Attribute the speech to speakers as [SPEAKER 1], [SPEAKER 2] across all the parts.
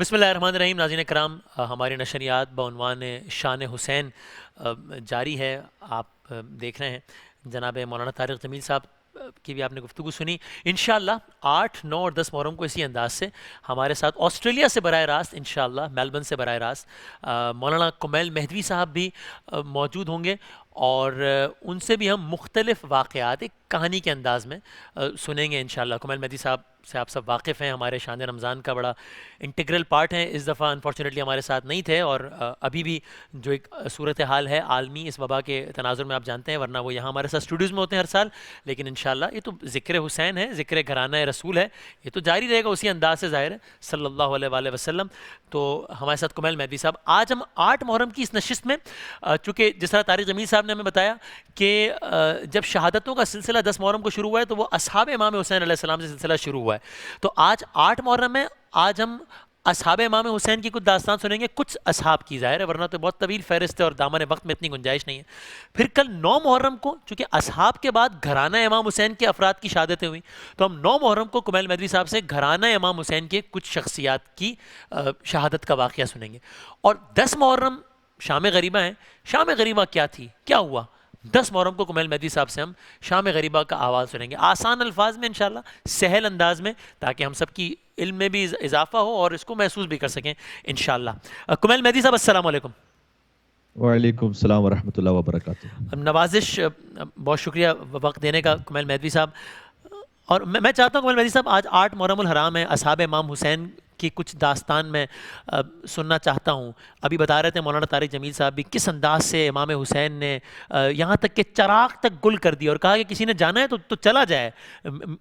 [SPEAKER 1] بسم اللہ الرحمن الرحیم. ناظرین کرام، ہماری نشریات بعنوان شان حسین جاری ہے. آپ دیکھ رہے ہیں جناب مولانا طارق جمیل صاحب کی بھی آپ نے گفتگو سنی. انشاءاللہ 8، 9 اور 10 محرم کو اسی انداز سے ہمارے ساتھ آسٹریلیا سے براہ راست، انشاءاللہ میلبرن سے براہ راست مولانا کمیل مہدوی صاحب بھی موجود ہوں گے، اور ان سے بھی ہم مختلف واقعات ایک کہانی کے انداز میں سنیں گے انشاءاللہ. کمیل مہدوی صاحب سے آپ سب واقف ہیں، ہمارے شان رمضان کا بڑا انٹیگرل پارٹ ہیں. اس دفعہ انفارچونیٹلی ہمارے ساتھ نہیں تھے، اور ابھی بھی جو ایک صورتحال ہے عالمی اس وبا کے تناظر میں آپ جانتے ہیں، ورنہ وہ یہاں ہمارے ساتھ اسٹوڈیوز میں ہوتے ہیں ہر سال. لیکن انشاءاللہ یہ تو ذکر حسین ہے، ذکر گھرانہ رسول ہے، یہ تو جاری رہے گا اسی انداز سے، ظاہر ہے صلی اللہ علیہ وآلہ وسلم. تو ہمارے ساتھ کمیل مہدوی صاحب آج ہم 8 محرم کی اس نشست میں، چونکہ جس طرح طارق جمیل صاحب نے ہمیں بتایا کہ جب شہادتوں کا سلسلہ 10 محرم کو شروع ہوا ہے تو وہ اصحاب امام حسین علیہ السلام سے سلسلہ شروع ہوا ہے. تو آج 8 محرم ہے، آج ہم اصحاب امام حسین کی کچھ داستان سنیں گے، کچھ اصحاب کی، ظاہر ہے ورنہ تو بہت طویل فہرست ہے اور دامن وقت میں اتنی گنجائش نہیں ہے. پھر کل 9 محرم کو، چونکہ اصحاب کے بعد گھرانہ امام حسین کے افراد کی شہادتیں ہوئیں، تو ہم 9 محرم کو کمیل مہدوی صاحب سے گھرانہ امام حسین کے کچھ شخصیات کی شہادت کا واقعہ سنیں گے. اور 10 محرم شام غریبہ ہیں. شام غریبہ کیا تھی، کیا ہوا؟ 10 محرم کو کمیل مہدوی صاحب سے ہم شام غریبہ کا آواز سنیں گے، آسان الفاظ میں انشاءاللہ، سہل انداز میں، تاکہ ہم سب کی علم میں بھی اضافہ ہو اور اس کو محسوس بھی کر سکیں انشاءاللہ. کمیل مہدوی صاحب السلام علیکم.
[SPEAKER 2] وعلیکم السلام ورحمۃ اللہ وبرکاتہ.
[SPEAKER 1] نوازش، بہت شکریہ وقت دینے کا کمیل مہدوی صاحب. اور میں چاہتا ہوں کمیل مہدوی صاحب، آج 8 محرم الحرام ہے، اصحاب امام حسین کی کچھ داستان میں سننا چاہتا ہوں. ابھی بتا رہے تھے مولانا طارق جمیل صاحب بھی کس انداز سے امام حسین نے یہاں تک کہ چراغ تک گل کر دیا اور کہا کہ کسی نے جانا ہے تو چلا جائے،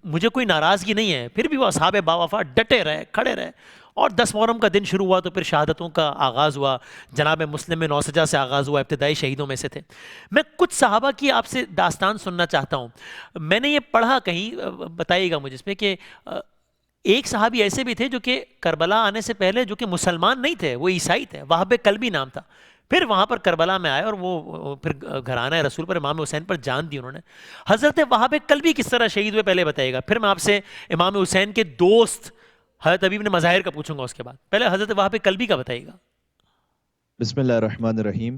[SPEAKER 1] مجھے کوئی ناراضگی نہیں ہے. پھر بھی وہ اصحاب باوفا ڈٹے رہے، کھڑے رہے. اور 10 محرم کا دن شروع ہوا تو پھر شہادتوں کا آغاز ہوا. جناب مسلم بن نوسجہ سے آغاز ہوا، ابتدائی شہیدوں میں سے تھے. میں کچھ صحابہ کی آپ سے داستان سننا چاہتا ہوں. میں نے یہ پڑھا کہیں، بتائیے گا مجھے اس پہ، کہ ایک صحابی ایسے بھی تھے جو کہ کربلا آنے سے پہلے جو کہ مسلمان نہیں تھے، وہ عیسائی تھے، وہاب کلبی نام تھا. پھر وہاں پر کربلا میں آئے اور وہ پھر گھرانہ رسول پر امام حسین پر جان دی انہوں نے. حضرت وہاب کلبی کس طرح شہید ہوئے پہلے بتائیے گا، پھر میں آپ سے امام حسین کے دوست حضرت ابی بن مظاہر کا پوچھوں گا اس کے بعد. پہلے حضرت وہاب کلبی کا بتائیے گا.
[SPEAKER 2] بسم اللہ الرحمن الرحیم.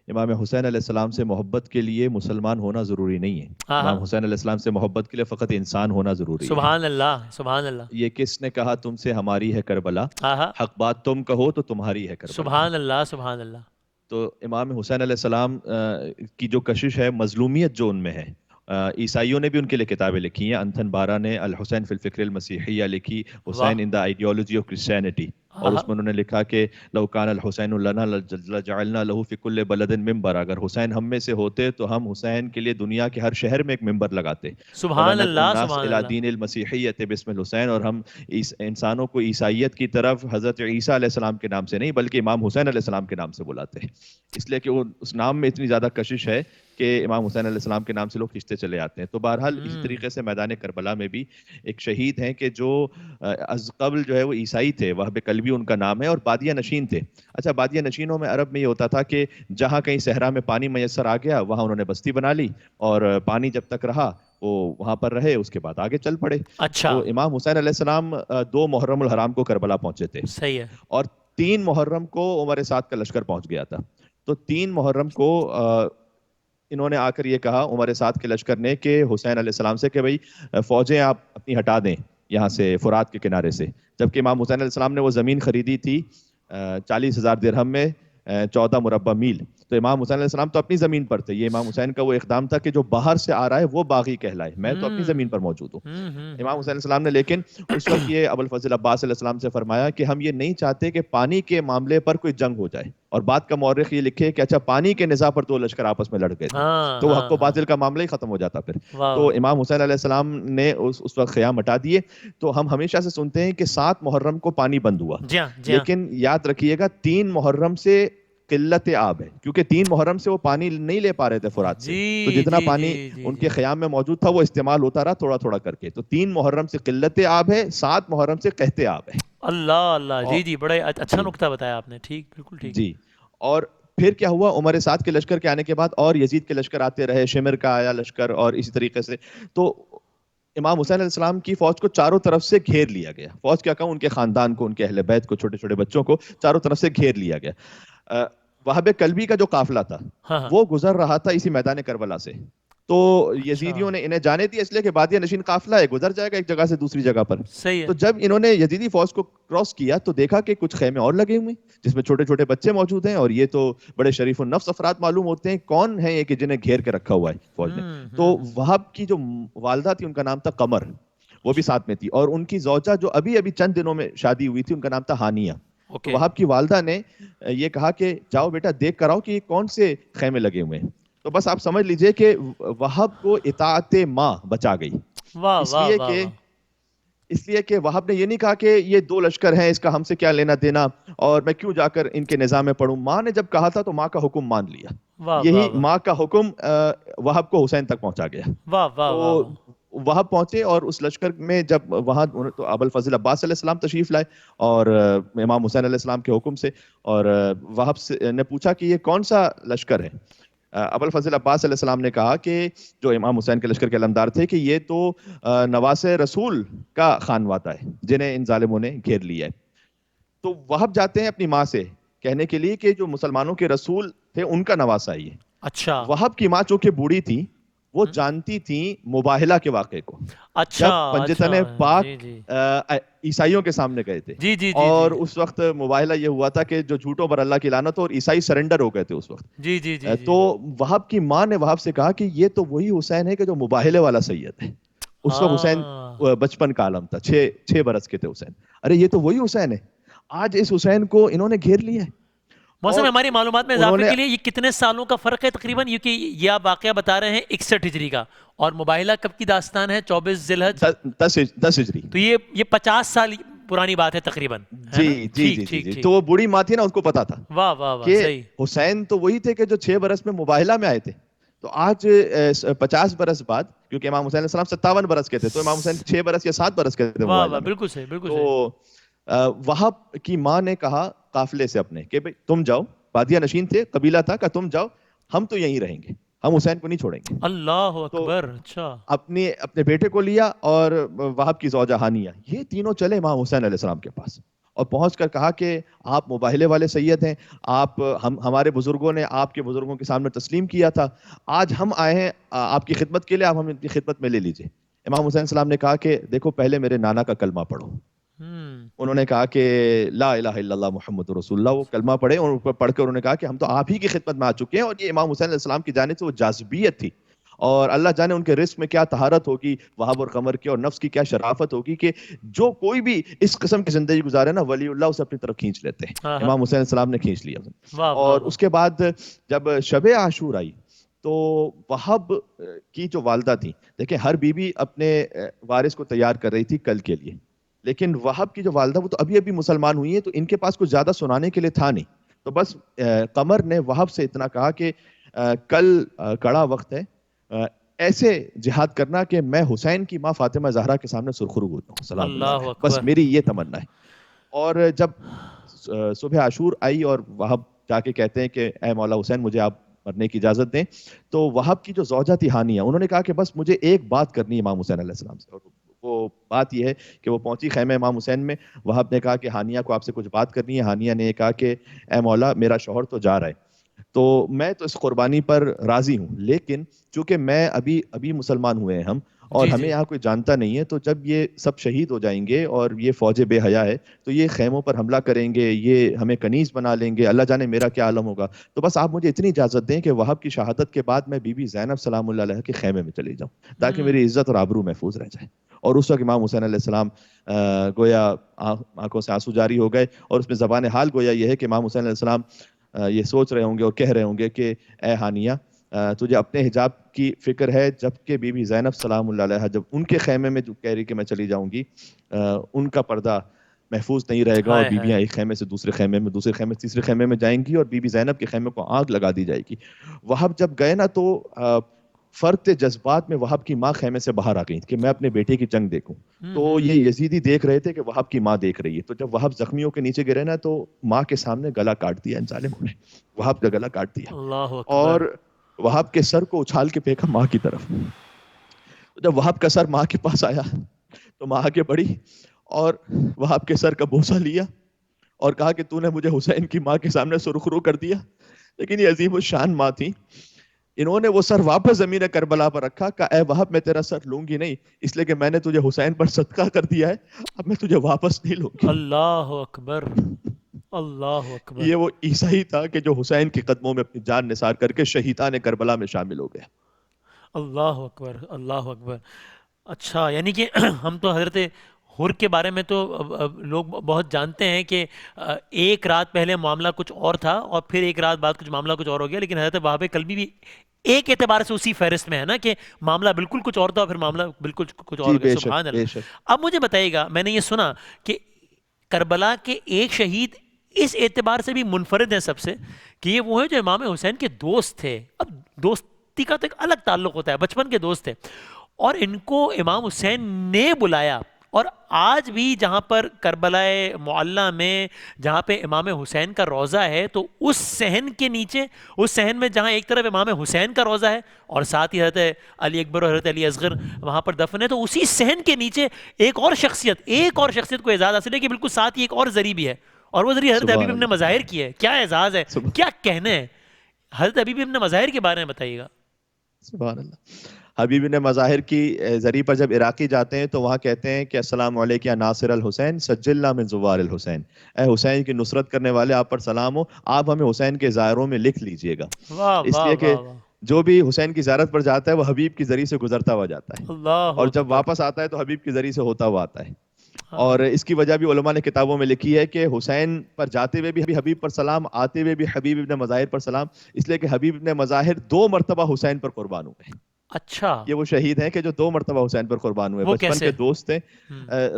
[SPEAKER 2] امام حسین علیہ السلام سے محبت کے لیے مسلمان ہونا ضروری نہیں ہے.
[SPEAKER 1] ہاں ہاں،
[SPEAKER 2] امام حسین علیہ السلام سے محبت کے لیے فقط انسان ہونا ضروری ہے.
[SPEAKER 1] سبحان اللہ سبحان اللہ.
[SPEAKER 2] یہ کس نے کہا تم سے ہماری ہے کربلا،
[SPEAKER 1] ہاں ہاں،
[SPEAKER 2] حق بات تم کہو تو تمہاری ہے کربلا.
[SPEAKER 1] سبحان اللہ سبحان اللہ.
[SPEAKER 2] تو امام حسین علیہ السلام کی جو کشش ہے، مظلومیت جو ان میں ہے، عیسائیوں نے بھی ان کے لیے کتابیں لکھی ہیں. انتھن بارا نے الحسین فی الفکر المسیحیہ لکھی،
[SPEAKER 1] واہ.
[SPEAKER 2] حسین ان دا آئیڈیالوجی آف کرسچینٹی. اور
[SPEAKER 1] ہاں
[SPEAKER 2] اس میں انہوں نے لکھا کہ لو کان الحسین لنا لجعلنا له فی کل بلد منبر، اگر حسین ہم میں سے ہوتے تو ہم حسین کے لیے دنیا کے ہر شہر میں ایک منبر لگاتے.
[SPEAKER 1] سبحان
[SPEAKER 2] وَلَنَدْعُ
[SPEAKER 1] اللہ
[SPEAKER 2] النَّاسَ
[SPEAKER 1] سبحان
[SPEAKER 2] إِلَى
[SPEAKER 1] اللہ.
[SPEAKER 2] دِينِ الْمَسِيحِيَّةِ بِاسْمِ الحسین، اور ہم انسانوں کو عیسائیت کی طرف حضرت عیسیٰ علیہ السلام کے نام سے نہیں بلکہ امام حسین علیہ السلام کے نام سے بلاتے ہیں. اس لیے کہ وہ اس نام میں اتنی زیادہ کشش ہے کہ امام حسین علیہ السلام کے نام سے لوگ کھنچتے چلے آتے ہیں. تو بہرحال اسی طریقے سے میدان کربلا میں بھی ایک شہید ہیں کہ جو از قبل جو ہے وہ عیسائی تھے، وہب کلبی ان کا نام ہے، اور بادیہ نشین تھے. اچھا، بادیہ نشینوں میں عرب میں یہ ہوتا تھا کہ جہاں کہیں صحرا میں پانی میسر آ گیا وہاں انہوں نے بستی بنا لی، اور پانی جب تک رہا وہ وہاں پر رہے، اس کے بعد آگے چل پڑے.
[SPEAKER 1] اچھا،
[SPEAKER 2] تو امام حسین علیہ السلام 2 محرم الحرام کو کربلا پہنچے تھے،
[SPEAKER 1] صحیح ہے.
[SPEAKER 2] اور 3 محرم کو عمر سعد کا لشکر پہنچ گیا تھا. تو 3 محرم کو انہوں نے آ کر یہ کہا عمر سعد کے لشکر نے کہ حسین علیہ السلام سے کہ بھئی فوجیں آپ اپنی ہٹا دیں یہاں سے فرات کے کنارے سے. جبکہ امام حسین علیہ السلام نے وہ زمین خریدی تھی 40,000 درہم میں 14 مربع میل. تو امام حسین علیہ السلام تو اپنی زمین پر تھے. یہ امام حسین کا وہ اقدام تھا کہ جو باہر سے آ رہا ہے وہ باغی کہلائے، میں تو اپنی زمین پر موجود ہوں. امام حسین علیہ السلام نے لیکن اس وقت یہ ابوالفضل عباس علیہ السلام سے فرمایا کہ ہم یہ نہیں چاہتے کہ پانی کے معاملے پر کوئی جنگ ہو جائے. اور بات کا مورخ یہ لکھے کہ اچھا پانی کے نزاع پر 2 لشکر آپس میں لڑ گئے تھے،
[SPEAKER 1] ہاں
[SPEAKER 2] تو وہ حق
[SPEAKER 1] ہاں
[SPEAKER 2] و
[SPEAKER 1] ہاں،
[SPEAKER 2] باطل کا معاملہ ہی ختم ہو جاتا پھر.
[SPEAKER 1] واہ
[SPEAKER 2] تو
[SPEAKER 1] واہ.
[SPEAKER 2] امام حسین علیہ السلام نے اس وقت خیام ہٹا دیے. تو ہم ہمیشہ سے سنتے ہیں کہ 7 محرم کو پانی بند ہوا،
[SPEAKER 1] جی ہاں جی ہاں.
[SPEAKER 2] لیکن یاد رکھیے گا 3 محرم سے قلت آب ہے، کیونکہ 3 محرم سے وہ پانی نہیں لے پا رہے تھے فرات سے. تو
[SPEAKER 1] جی
[SPEAKER 2] جتنا
[SPEAKER 1] جی
[SPEAKER 2] پانی
[SPEAKER 1] جی جی
[SPEAKER 2] ان
[SPEAKER 1] جی.
[SPEAKER 2] کے خیام میں موجود تھا وہ استعمال ہوتا رہا تھوڑا تھوڑا کر کے. تو 3 محرم سے قلت آب ہے، 7 محرم سے قحط آب ہے.
[SPEAKER 1] اللہ اللہ،
[SPEAKER 2] اور
[SPEAKER 1] جی جی، بڑے اچھا
[SPEAKER 2] جی
[SPEAKER 1] نکتہ بتایا آپ نے. ٹھیک، بالکل ٹھیک.
[SPEAKER 2] جی. اور پھر کیا ہوا، عمر سعد کے لشکر کے آنے کے بعد اور یزید کے لشکر آتے رہے، شمر کا آیا لشکر، اور اسی طریقے سے. تو امام حسین علیہ السلام کی فوج کو چاروں طرف سے گھیر لیا گیا. فوج کیا کہوں, ان کے خاندان کو, ان کے اہل بیت کو, چھوٹے چھوٹے بچوں کو چاروں طرف سے گھیر لیا گیا. وہاب کلبی کا جو قافلہ تھا
[SPEAKER 1] ہاں ہاں
[SPEAKER 2] وہ گزر رہا تھا اسی میدان کربلا سے, تو
[SPEAKER 1] اچھا
[SPEAKER 2] یزیدیوں نے انہیں جانے دیا اس لیے کہ بادیہ نشین قافلہ ہے, گزر جائے گا ایک جگہ سے دوسری جگہ پر.
[SPEAKER 1] صحیح ہے.
[SPEAKER 2] تو جب انہوں نے یزیدی فوج کو کراس کیا تو دیکھا کہ کچھ خیمے اور لگے ہوئے جس میں چھوٹے چھوٹے بچے موجود ہیں, اور یہ تو بڑے شریف النفس افراد معلوم ہوتے ہیں, کون ہیں یہ کہ جنہیں گھیر کے رکھا ہوا ہے فوج نے. تو وہاب کی جو والدہ تھی ان کا نام تھا قمر, وہ بھی ساتھ میں تھی, اور ان کی زوجہ جو ابھی ابھی چند دنوں میں شادی ہوئی تھی ان کا نام تھا ہانیہ. تو
[SPEAKER 1] اوکے.
[SPEAKER 2] وہاب کی والدہ نے یہ کہا کہ جاؤ بیٹا دیکھ کر آؤ کہ یہ کون سے خیمے لگے ہوئے ہیں. تو بس آپ سمجھ لیجئے کہ وہاب کو اطاعت ماں بچا گئی.
[SPEAKER 1] واہ
[SPEAKER 2] اس
[SPEAKER 1] واہ
[SPEAKER 2] لیے
[SPEAKER 1] واہ
[SPEAKER 2] کہ
[SPEAKER 1] واہ.
[SPEAKER 2] اس لیے کہ وہاب نے یہ نہیں کہا کہ یہ دو لشکر ہیں, اس کا ہم سے کیا لینا دینا, اور میں کیوں جا کر ان کے نظام میں پڑھوں. ماں نے جب کہا تھا تو ماں کا حکم مان لیا.
[SPEAKER 1] واہ واہ
[SPEAKER 2] یہی
[SPEAKER 1] واہ
[SPEAKER 2] ماں کا حکم وہاب کو حسین تک پہنچا گیا.
[SPEAKER 1] واہ واہ واہ
[SPEAKER 2] تو
[SPEAKER 1] واہ.
[SPEAKER 2] وہاں پہنچے, اور اس لشکر میں جب وہاں تو ابو الفضل عباس علیہ السلام تشریف لائے اور امام حسین علیہ السلام کے حکم سے, اور وہاب نے پوچھا کہ یہ کون سا لشکر ہے. ابو الفضل عباس علیہ السلام نے کہا کہ جو امام حسین کے لشکر کے علمدار تھے کہ یہ تو نواس رسول کا خانوادہ ہے جنہیں ان ظالموں نے گھیر لیا ہے. تو وہاب جاتے ہیں اپنی ماں سے کہنے کے لیے کہ جو مسلمانوں کے رسول تھے ان کا نواسا یہ.
[SPEAKER 1] اچھا
[SPEAKER 2] وہاب کی ماں چونکہ بوڑھی تھی وہ جانتی تھیں مباہلہ کے واقعے کو,
[SPEAKER 1] اچھا
[SPEAKER 2] جب
[SPEAKER 1] اچھا.
[SPEAKER 2] پنجتن
[SPEAKER 1] جی
[SPEAKER 2] پاک
[SPEAKER 1] جی
[SPEAKER 2] عیسائیوں کے سامنے گئے تھے,
[SPEAKER 1] جی جی جی جی
[SPEAKER 2] اور اس وقت مباہلہ یہ ہوا تھا کہ جو جھوٹوں پر اللہ کی لعنت ہو, اور عیسائی سرنڈر ہو گئے تھے اس وقت.
[SPEAKER 1] جی جی جی
[SPEAKER 2] تو
[SPEAKER 1] جی.
[SPEAKER 2] وہاب کی ماں نے وہاب سے کہا کہ یہ تو وہی حسین ہے کہ جو مباہلے والا سید ہے. اس وقت حسین
[SPEAKER 1] ہاں
[SPEAKER 2] بچپن کا عالم تھا, 6 برس کے تھے حسین. ارے یہ تو وہی حسین ہے, آج اس حسین کو انہوں نے گھیر لیا ہے.
[SPEAKER 1] موسم
[SPEAKER 2] اور
[SPEAKER 1] ہماری معلومات میں
[SPEAKER 2] انہوں
[SPEAKER 1] اضافے
[SPEAKER 2] نے
[SPEAKER 1] کے لیے یہ کتنے سالوں کا فرق ہے تقریباً, کیونکہ یہ آپ واقعہ بتا رہے ہیں 61 ہجری کا, اور مباہلہ کب کی داستان ہے 24 ذی الحج,
[SPEAKER 2] 10 ہجری.
[SPEAKER 1] تو یہ 50 سال پرانی بات ہے تقریباً, ہے
[SPEAKER 2] جی
[SPEAKER 1] نا.
[SPEAKER 2] جی
[SPEAKER 1] ٹھیک
[SPEAKER 2] جی جی
[SPEAKER 1] ٹھیک
[SPEAKER 2] جی
[SPEAKER 1] ٹھیک.
[SPEAKER 2] تو وہ بوڑھی ماں تھی نا, اس کو پتا تھا
[SPEAKER 1] واہ واہ واہ.
[SPEAKER 2] کہ
[SPEAKER 1] صحیح.
[SPEAKER 2] حسین تو وہی تھے کہ جو 6 برس میں مباہلہ میں آئے تھے. تو آج 50 برس بعد, کیونکہ امام حسین علیہ السلام 57 برس کے تھے, تو امام حسین 6 برس یا 7 برس کے تھے
[SPEAKER 1] واہ
[SPEAKER 2] مباہلہ
[SPEAKER 1] واہ.
[SPEAKER 2] میں.
[SPEAKER 1] بالکل صحیح بالکل صحیح.
[SPEAKER 2] تو وہاب کی ماں نے کہا قافلے سے اپنے کہ بھئی تم جاؤ, بادیہ نشین تھے, قبیلہ تھا, کہ تم جاؤ, ہم تو یہیں رہیں گے, ہم حسین کو نہیں چھوڑیں گے.
[SPEAKER 1] اللہ
[SPEAKER 2] تو
[SPEAKER 1] اکبر. اچھا.
[SPEAKER 2] اپنے بیٹے کو لیا اور وہاب کی زوجہ ہانیہ, یہ تینوں چلے امام حسین علیہ السلام کے پاس, اور پہنچ کر کہا کہ آپ مباہلے والے سید ہیں, ہمارے بزرگوں نے آپ کے بزرگوں کے سامنے تسلیم کیا تھا, آج ہم آئے ہیں آپ کی خدمت کے لیے, آپ ہم کی خدمت میں لے لیجئے. امام حسین السلام نے کہا کہ دیکھو پہلے میرے نانا کا کلمہ پڑھو. انہوں نے کہا کہ لا الہ الا اللہ محمد رسول اللہ, وہ کلمہ پڑھے, اور اوپر پڑھ کر انہوں نے کہا کہ ہم تو آپ ہی کی خدمت میں آ چکے ہیں. اور یہ امام حسین علیہ السلام کی جانب سے وہ جاذبیت تھی, اور اللہ جانے ان کے رزق میں کیا طہارت ہوگی وہاب اور قمر کی, اور نفس کی کیا شرافت ہوگی کہ جو کوئی بھی اس قسم کی زندگی گزارے نا, ولی اللہ اسے اپنی طرف کھینچ لیتے ہیں.
[SPEAKER 1] ہاں ہاں.
[SPEAKER 2] امام حسین السلام نے کھینچ لیا.
[SPEAKER 1] واہ واہ
[SPEAKER 2] اور
[SPEAKER 1] واہ.
[SPEAKER 2] اس کے بعد جب شب عاشور آئی تو وہاب کی جو والدہ تھی, دیکھیں ہر بیوی اپنے وارث کو تیار کر رہی تھی کل کے لیے, لیکن وہاب کی جو والدہ وہ تو ابھی ابھی مسلمان ہوئی ہیں, تو ان کے پاس کچھ زیادہ سنانے کے لیے تھا نہیں. تو بس قمر نے وہاب سے اتنا کہا کہ کل کڑا وقت ہے, ایسے جہاد کرنا کہ میں حسین کی ماں فاطمہ زہرا کے سامنے سرخرو ہو جاؤں سلام اللہ
[SPEAKER 1] اللہ
[SPEAKER 2] علیہ, بس
[SPEAKER 1] اکبر.
[SPEAKER 2] میری یہ تمنا ہے. اور جب صبح عاشور آئی اور وہاب جا کے کہتے ہیں کہ اے مولا حسین مجھے آپ مرنے کی اجازت دیں, تو وہاب کی جو زوجہ تھی ہانیہ, انہوں نے کہا کہ بس مجھے ایک بات کرنی ہے امام حسین علیہ السلام سے. اور وہ بات یہ ہے کہ وہ پہنچی خیمہ امام حسین میں, وہاب نے کہا کہ ہانیہ کو آپ سے کچھ بات کرنی ہے. ہانیہ نے کہا کہ اے مولا میرا شوہر تو جا رہا ہے, تو میں تو اس قربانی پر راضی ہوں, لیکن چونکہ میں ابھی مسلمان ہوئے ہیں ہم, اور
[SPEAKER 1] جی
[SPEAKER 2] ہمیں
[SPEAKER 1] جی.
[SPEAKER 2] یہاں کوئی جانتا نہیں ہے, تو جب یہ سب شہید ہو جائیں گے اور یہ فوج بے حیا ہے تو یہ خیموں پر حملہ کریں گے, یہ ہمیں کنیز بنا لیں گے, اللہ جانے میرا کیا عالم ہوگا. تو بس آپ مجھے اتنی اجازت دیں کہ وہاب کی شہادت کے بعد میں بی بی زینب سلام اللہ علیہ کے خیمے میں چلی جاؤں, تاکہ میری عزت اور آبرو محفوظ رہ جائے. اور اس وقت امام حسین علیہ السلام گویا آنکھوں سے آنسو جاری ہو گئے, اور اس میں زبان حال گویا یہ ہے کہ امام حسین علیہ السلام یہ سوچ رہے ہوں گے اور کہہ رہے ہوں گے کہ اے ہانیہ تجھے اپنے حجاب کی فکر ہے, جبکہ بی بی زینب سلام اللہ علیہ جب ان کے خیمے میں جو کہہ رہی کہ میں چلی جاؤں گی, ان کا پردہ محفوظ نہیں رہے گا, اور
[SPEAKER 1] ہائے ہائے.
[SPEAKER 2] بیویاں ایک خیمے سے دوسرے خیمے میں, دوسرے خیمے سے تیسرے خیمے میں جائیں گی, اور بی بی زینب کے خیمے کو آگ لگا دی جائے گی. وہاب جب گئے نا تو فرط جذبات میں وہاب کی ماں خیمے سے باہر آ گئی کہ میں اپنے بیٹے کی جنگ دیکھوں. تو یہ یزیدی دیکھ رہے تھے کہ وہاب کی ماں دیکھ رہی ہے, تو جب وہاب زخمیوں کے نیچے گرے نا تو ماں کے سامنے گلا کاٹ دیا ان ظالموں نے, وہاب کا گلا کاٹ دیا,
[SPEAKER 1] اللہ اکبر.
[SPEAKER 2] اور وہاب کے سر کو اچھال کے پھینکا ماں کی طرف. جب وہاب کا سر ماں کے پاس آیا تو ماں آگے بڑھی اور وہاب کے سر کا بوسہ لیا اور کہا کہ تو نے مجھے حسین کی ماں کے سامنے سرخرو کر دیا. لیکن یہ عظیم الشان ماں تھی, انہوں نے وہ سر واپس زمین کربلا پر رکھا, کہا اے وہاب میں تیرا سر لوں گی نہیں, اس لیے کہ میں نے تجھے حسین پر صدقہ کر دیا ہے, اب میں تجھے واپس نہیں لوں گی.
[SPEAKER 1] اللہ اکبر. اللہ اکبر.
[SPEAKER 2] یہ وہ عیسائی تھا کہ جو حسین کے قدموں میں اپنی جان نثار کر کے شہیدان کربلا میں شامل ہو گیا.
[SPEAKER 1] اللہ اکبر. اللہ اکبر. اچھا یعنی کہ ہم تو حضرت حر کے بارے میں تو لوگ بہت جانتے ہیں کہ ایک رات پہلے معاملہ کچھ اور تھا اور پھر ایک رات بعد کچھ معاملہ کچھ اور ہو گیا, لیکن حضرت وہاب کلبی بھی ایک اعتبار سے اسی فہرست میں ہے نا کہ معاملہ بالکل کچھ اور تھا اور پھر معاملہ بالکل کچھ اور
[SPEAKER 2] جی
[SPEAKER 1] ہو گیا.
[SPEAKER 2] بے شک
[SPEAKER 1] سبحان
[SPEAKER 2] بے
[SPEAKER 1] اللہ.
[SPEAKER 2] شک.
[SPEAKER 1] اب مجھے بتائیے گا, میں نے یہ سنا کہ کربلا کے ایک شہید اس اعتبار سے بھی منفرد ہیں سب سے کہ یہ وہ ہیں جو امام حسین کے دوست تھے. اب دوستی کا تو ایک الگ تعلق ہوتا ہے, بچپن کے دوست تھے, اور ان کو امام حسین نے بلایا. اور آج بھی جہاں پر کربلا معلی میں جہاں پہ امام حسین کا روضہ ہے, تو اس صحن کے نیچے, اس صحن میں جہاں ایک طرف امام حسین کا روضہ ہے اور ساتھ ہی حضرت علی اکبر اور حضرت علی اصغر وہاں پر دفن ہے, تو اسی صحن کے نیچے ایک اور شخصیت کو اعزاز حاصل ہے کہ بالکل ساتھ ہی ایک اور ذریعہ بھی ہے, اور وہ ذریعہ حضرت
[SPEAKER 2] سبحان
[SPEAKER 1] حبیب ابن
[SPEAKER 2] اللہ
[SPEAKER 1] مظاہر کی ہے. کیا اعزاز ہے, کیا کہنے ہیں. حضرت حبیب ابن مظاہر کے بارے میں بتائیے گا.
[SPEAKER 2] سبحان اللہ. حبیب نے مظاہر کی ذریعے پر جب عراقی جاتے ہیں تو وہاں کہتے ہیں کہ السلام علیکم یا ناصر الحسین سجلنا من زوار الحسین, اے حسین کی نصرت کرنے والے آپ پر سلام ہو, آپ ہمیں حسین کے زائروں میں لکھ لیجئے گا.
[SPEAKER 1] واہ
[SPEAKER 2] اس
[SPEAKER 1] واہ
[SPEAKER 2] لیے کہ
[SPEAKER 1] واہ واہ.
[SPEAKER 2] جو بھی حسین کی زیارت پر جاتا ہے وہ حبیب کی ذریعے سے گزرتا ہوا جاتا ہے,
[SPEAKER 1] اللہ
[SPEAKER 2] اور جب
[SPEAKER 1] اکبر.
[SPEAKER 2] واپس آتا ہے تو حبیب کی ذریعے سے ہوتا ہوا آتا ہے.
[SPEAKER 1] ہاں.
[SPEAKER 2] اور اس کی وجہ بھی علماء نے کتابوں میں لکھی ہے کہ حسین پر جاتے ہوئے بھی حبیب پر سلام, آتے ہوئے بھی حبیب ابن مظاہر پر سلام, اس لیے کہ حبیب ابن مظاہر 2 مرتبہ حسین پر قربان ہوئے.
[SPEAKER 1] اچھا
[SPEAKER 2] یہ وہ شہید ہیں کہ جو 2 مرتبہ حسین پر قربان ہوئے,
[SPEAKER 1] وہ
[SPEAKER 2] بچپن
[SPEAKER 1] کیسے؟
[SPEAKER 2] کے دوست تھے.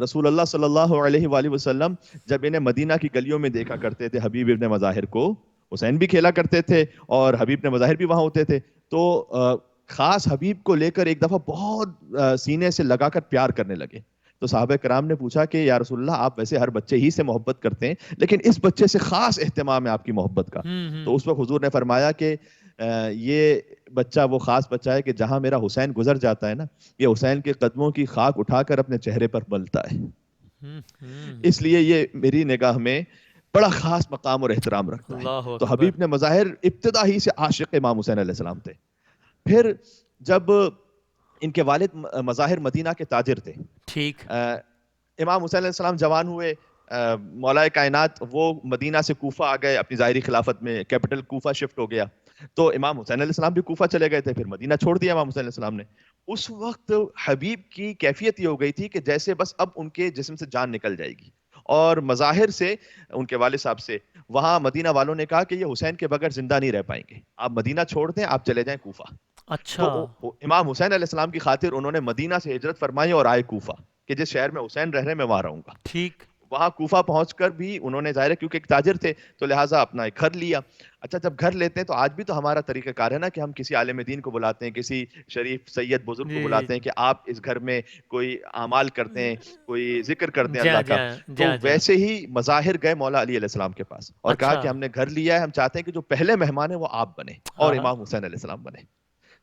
[SPEAKER 2] رسول اللہ صلی اللہ علیہ وآلہ وسلم جب انہیں مدینہ کی گلیوں میں دیکھا کرتے تھے حبیب ابن مظاہر کو, حسین بھی کھیلا کرتے تھے اور حبیب ابن مظاہر بھی وہاں ہوتے تھے, تو خاص حبیب کو لے کر ایک دفعہ بہت سینے سے لگا کر پیار کرنے لگے. تو صحابہ کرام نے پوچھا کہ یا رسول اللہ آپ ویسے ہر بچے ہی سے محبت کرتے ہیں, لیکن اس بچے سے خاص اہتمام ہے آپ کی محبت کا. تو اس وقت حضور نے فرمایا کہ یہ بچہ وہ خاص بچہ ہے کہ جہاں میرا حسین گزر جاتا ہے نا, یہ حسین کے قدموں کی خاک اٹھا کر اپنے چہرے پر ملتا ہے, اس لیے یہ میری نگاہ میں بڑا خاص مقام اور احترام رکھتا ہے.
[SPEAKER 1] اللہ
[SPEAKER 2] تو
[SPEAKER 1] اکبر.
[SPEAKER 2] حبیب نے مظاہر ابتدا ہی سے عاشق امام حسین علیہ السلام تھے. پھر جب ان کے والد مظاہر مدینہ کے تاجر تھے,
[SPEAKER 1] ٹھیک.
[SPEAKER 2] امام حسین علیہ السلام جوان ہوئے, مولا کائنات وہ مدینہ سے کوفہ آ گئے, اپنی ظاہری خلافت میں کیپٹل کوفہ شفٹ ہو گیا, تو امام حسین علیہ السلام بھی کوفہ چلے گئے تھے, پھر مدینہ چھوڑ دیا امام حسین علیہ السلام نے. اس وقت حبیب کی کیفیت یہ ہو گئی تھی کہ جیسے بس اب ان کے جسم سے جان نکل جائے گی, اور مظاہر سے ان کے والد صاحب سے وہاں مدینہ والوں نے کہا کہ یہ حسین کے بغیر زندہ نہیں رہ پائیں گے, آپ مدینہ چھوڑ دیں, آپ چلے جائیں کوفہ.
[SPEAKER 1] اچھا.
[SPEAKER 2] تو امام حسین علیہ السلام کی خاطر انہوں نے مدینہ سے ہجرت فرمائی اور آئے کوفہ کہ جس شہر میں حسین رہ رہے میں وہاں رہوں گا.
[SPEAKER 1] ٹھیک.
[SPEAKER 2] وہاں کوفہ پہنچ کر بھی انہوں نے ظاہر ہے کیونکہ ایک تاجر تھے تو لہٰذا اپنا ایک گھر لیا. اچھا جب گھر لیتے ہیں تو آج بھی تو ہمارا طریقہ کار ہے نا کہ ہم کسی عالم دین کو بلاتے ہیں, کسی شریف سید بزرگ کو
[SPEAKER 1] جی جی
[SPEAKER 2] بلاتے ہیں کہ آپ اس گھر میں کوئی اعمال کرتے ہیں, کوئی ذکر کرتے ہیں
[SPEAKER 1] جی ہاں
[SPEAKER 2] اللہ
[SPEAKER 1] جی
[SPEAKER 2] کا.
[SPEAKER 1] ہاں جی
[SPEAKER 2] تو
[SPEAKER 1] ہاں جی ہاں.
[SPEAKER 2] ویسے ہی مظاہر گئے مولا علی علیہ السلام کے پاس اور کہا
[SPEAKER 1] اچھا.
[SPEAKER 2] کہ ہم نے گھر لیا ہے, ہم چاہتے ہیں کہ جو پہلے مہمان ہیں وہ آپ بنے اور
[SPEAKER 1] ہاں ہاں.
[SPEAKER 2] امام حسین علیہ السلام بنے.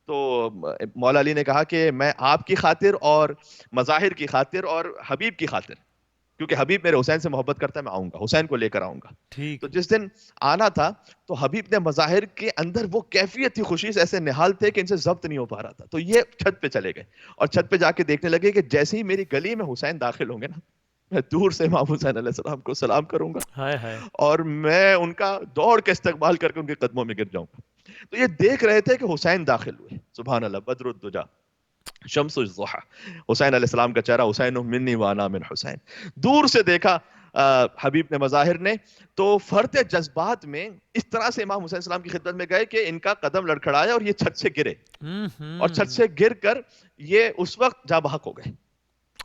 [SPEAKER 2] تو مولا علی نے کہا کہ میں آپ کی خاطر اور مظاہر کی خاطر اور حبیب کی خاطر, کیونکہ حبیب میرے حسین سے محبت کرتا ہے, میں آؤں گا, حسین کو لے کر آؤں گا.
[SPEAKER 1] ٹھیک.
[SPEAKER 2] تو جس دن آنا تھا تو حبیب نے مظاہر کے اندر وہ کیفیت تھی, خوشی سے ایسے نہال تھے کہ ان سے ضبط نہیں ہو پا رہا تھا. تو یہ چھت پہ چلے گئے اور چھت پہ جا کے دیکھنے لگے کہ جیسے ہی میری گلی میں حسین داخل ہوں گے نا, میں دور سے امام حسین علیہ السلام کو سلام کروں گا
[SPEAKER 1] ہائے ہائے.
[SPEAKER 2] اور میں ان کا دوڑ کے استقبال کر کے ان کے قدموں میں گر جاؤں گا. تو یہ دیکھ رہے تھے کہ حسین داخل ہوئے, سبحان اللہ, بدر الدجا شمس الضحا, حسین علیہ السلام کا چہرہ, حسین منی وانا من حسین. دور سے دیکھا حبیب نے مظاہر نے, تو فرط جذبات میں اس طرح سے امام حسین السلام کی خدمت میں گئے کہ ان کا قدم لڑکھڑایا اور یہ چھت سے گرے, اور چھت سے گر کر یہ اس وقت جاں بحق ہو گئے.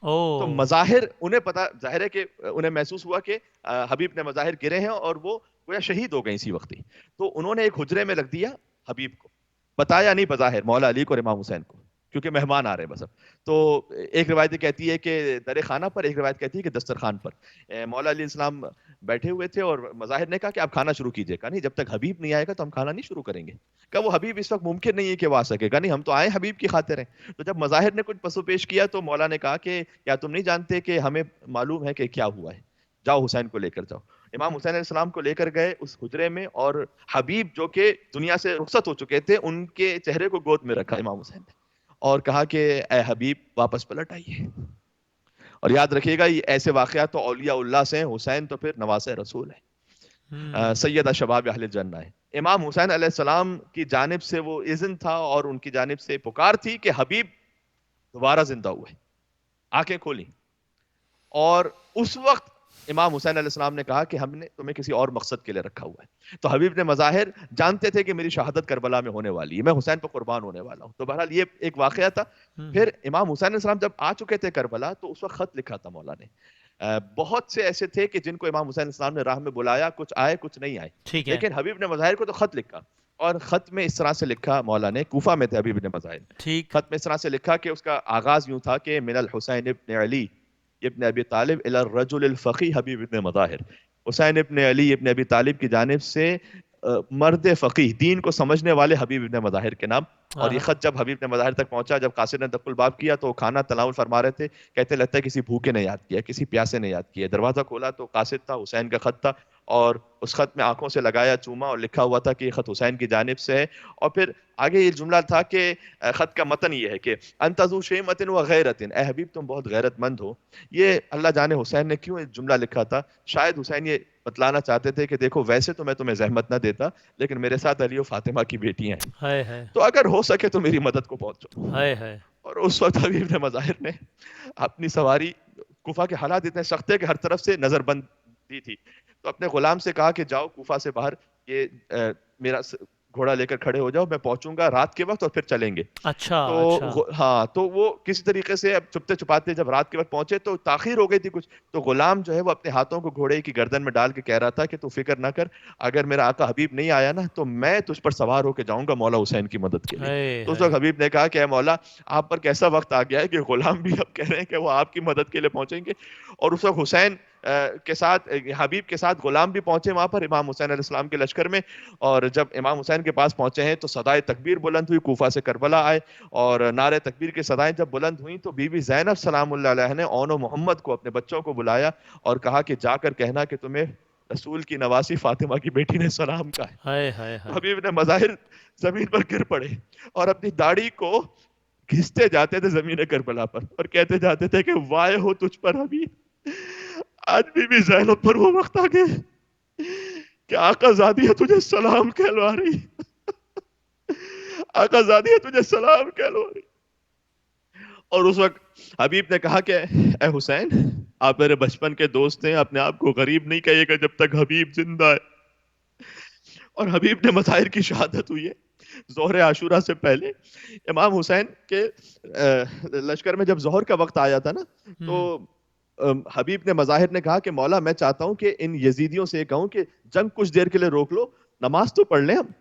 [SPEAKER 2] تو مظاہر انہیں پتا, ظاہر ہے کہ انہیں محسوس ہوا کہ حبیب نے مظاہر گرے ہیں اور وہ گویا شہید ہو گئے اسی وقت ہی. تو انہوں نے ایک حجرے میں رکھ دیا حبیب کو, بتایا نہیں بظاہر مولا علی کو اور امام حسین کو, کیونکہ مہمان آ رہے ہیں بس اب. تو ایک روایت کہتی ہے کہ در خانہ پر, ایک روایت کہتی ہے کہ دسترخوان پر. مولا علی السلام بیٹھے ہوئے تھے اور مظاہر نے کہا کہ آپ کھانا شروع کیجیے. کہا نہیں, جب تک حبیب نہیں آئے گا تو ہم کھانا نہیں شروع کریں گے. کہا وہ حبیب اس وقت ممکن نہیں ہے کہ وہ آ سکے. کہا نہیں, ہم تو آئے حبیب کی خاطر ہیں. تو جب مظاہر نے کچھ پسو پیش کیا تو مولا نے کہا کہ کیا تم نہیں جانتے کہ ہمیں معلوم ہے کہ کیا ہوا ہے, جاؤ حسین کو لے کر جاؤ. امام حسین علیہ السلام کو لے کر گئے اس حجرے میں, اور حبیب جو کہ دنیا سے رخصت ہو چکے تھے ان کے چہرے کو گود میں رکھا امام حسین نے, اور کہا کہ اے حبیب واپس پلٹ آئیے. اور یاد رکھیے گا یہ ایسے واقعات تو اولیاء اللہ سے ہیں, حسین تو پھر نواسہ رسول ہے, سیدہ شباب اہل جنہ ہے. امام حسین علیہ السلام کی جانب سے وہ اذن تھا اور ان کی جانب سے پکار تھی کہ حبیب دوبارہ زندہ ہوئے, آنکھیں کھولیں. اور اس وقت امام حسین علیہ السلام نے کہا کہ ہم نے تمہیں کسی اور مقصد کے لیے رکھا ہوا ہے. تو حبیب نے مظاہر جانتے تھے کہ میری شہادت کربلا میں ہونے والی ہے, میں حسین پر قربان ہونے والا ہوں. تو بہرحال یہ ایک واقعہ تھا. پھر امام حسین علیہ السلام جب آ چکے تھے کربلا تو اس وقت خط لکھا تھا مولا نے. بہت سے ایسے تھے کہ جن کو امام حسین علیہ السلام نے راہ میں بلایا, کچھ آئے کچھ نہیں آئے,
[SPEAKER 1] ٹھیک ہے,
[SPEAKER 2] لیکن حبیب نے مظاہر کو تو خط لکھا, اور خط میں اس طرح سے لکھا مولا نے, کوفہ میں تھے حبیب نے مظاہر,
[SPEAKER 1] ٹھیک,
[SPEAKER 2] خط میں اس طرح سے لکھا کہ اس کا آغاز یوں تھا کہ من الحسین ابن علی ابن ابی طالب الی الرجل الفقی حبیب ابن مظاہر. حسین ابن علی ابن ابی طالب کی جانب سے مرد فقیہ, دین کو سمجھنے والے حبیب ابن مظاہر کے نام. اور یہ خط جب حبیب نے مظاہر تک پہنچا, جب قاصد نے دق الباب کیا تو کھانا تناول فرما رہے تھے, کہتے لگتا ہے کسی بھوکے نے یاد کیا, کسی پیاسے نے یاد کیا. دروازہ کھولا تو قاصد تھا, حسین کا خط تھا, اور اس خط میں آنکھوں سے لگایا, چوما, اور لکھا ہوا تھا کہ یہ خط حسین کی جانب سے ہے. اور پھر آگے یہ جملہ تھا کہ خط کا متن یہ ہے کہ انت ذو شیمۃ و غیرۃ, اے حبیب تم بہت غیرت مند ہو. یہ اللہ جانے حسین نے کیوں یہ جملہ لکھا تھا. شاید حسین یہ بتلانا چاہتے تھے کہ دیکھو ویسے تو میں تمہیں زحمت نہ دیتا, لیکن میرے ساتھ علی و فاطمہ کی بیٹیاں ہیں, تو اگر ہو سکے تو میری مدد کو پہنچو. اور اس وقت حبیب نے مظاہر نے اپنی سواری, کوفہ کے حالات اتنے سخت تھے کہ ہر طرف سے نظر بند دی تھی, تو اپنے غلام سے کہا کہ جاؤ کوفہ سے باہر, یہ میرا گھوڑا لے کر کھڑے ہو جاؤ, میں پہنچوں گا رات کے وقت اور پھر چلیں گے.
[SPEAKER 1] اچھا,
[SPEAKER 2] تو ہاں, تو وہ کسی طریقے سے اب چھپتے چھپاتے جب رات کے وقت پہنچے تو تاخیر ہو گئی تھی کچھ, تو غلام جو ہے وہ اپنے ہاتھوں کو گھوڑے کی گردن میں ڈال کے کہہ رہا تھا کہ تو فکر نہ کر, اگر میرا آقا حبیب نہیں آیا نا تو میں تجھ پر سوار ہو کے جاؤں گا مولا حسین کی مدد کے لیے. تو اس وقت حبیب نے کہا کہ اے مولا, آپ پر کیسا وقت آ گیا ہے کہ غلام بھی اب کہہ رہے ہیں کہ وہ آپ کی مدد کے لیے پہنچیں گے. اور اس وقت حسین کے ساتھ, حبیب کے ساتھ غلام بھی پہنچے وہاں پر امام حسین علیہ السلام کے لشکر میں. اور جب امام حسین کے پاس پہنچے ہیں تو صدائے تکبیر بلند ہوئی, کوفہ سے کربلا آئے, اور نعرہ تکبیر کی صدائیں جب بلند ہوئیں تو بی بی زینب سلام اللہ علیہ نے اون و محمد کو, اپنے بچوں کو بلایا اور کہا کہ جا کر کہنا کہ تمہیں رسول کی نواسی فاطمہ کی بیٹی نے سلام کہا ہے. حبیب نے مظاہر زمین پر گر پڑے اور اپنی داڑھی کو گھستے جاتے تھے زمین کربلا پر, اور کہتے جاتے تھے کہ وائے ہو تجھ پر حبیب, آج بی بی زینب پر وہ وقت آ گئے کہ آقا زادی ہے تجھے سلام کہلوا رہی, آقا زادی ہے تجھے سلام کہلوا رہی. اور اس وقت حبیب نے کہا کہ اے حسین, آپ میرے بچپن کے دوست ہیں, اپنے آپ کو غریب نہیں کہیے گا جب تک حبیب زندہ ہے. اور حبیب نے مظاہر کی شہادت ہوئی ہے ظہر عاشورہ سے پہلے. امام حسین کے لشکر میں جب ظہر کا وقت آیا تھا نا, تو حبیب نے مظاہر نے کہا کہ مولا میں چاہتا ہوں کہ ان یزیدیوں سے کہوں کہ جنگ کچھ دیر کے لیے روک لو, نماز تو پڑھ لیں ہم.